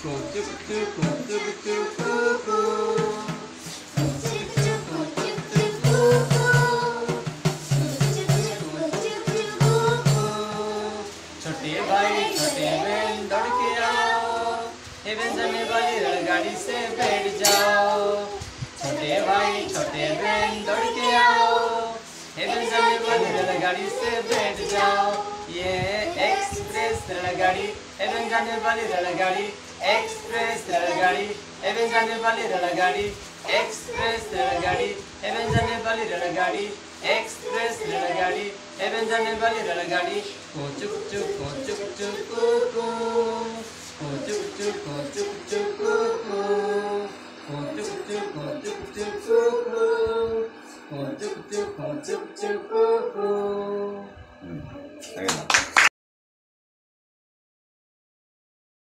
छोटे भाई छोटे बहन दौड़ के आओ, हेवन जाने वाली रेलगाड़ी से बैठ जाओ। छोटे भाई छोटे बहन दौड़ के आओ, हेवन जाने वाली रेलगाड़ी से बैठ जाओ। ये एक्सप्रेस रेलगाड़ी, हेवन जाने वाली रेलगाड़ी, एक्सप्रेस रेलगाड़ी, हेवन जाने वाली रेलगाड़ी, एक्सप्रेस रेलगाड़ी, हेवन जाने वाली रेलगाड़ी, एक्सप्रेस रेलगाड़ी, हेवन जाने वाली रेलगाड़ी। को चुक चुक को चुक चुक को चुक चुक को चुक चुक को चुक चुक को चुक चुक को चुक चुक को चुक चुक को।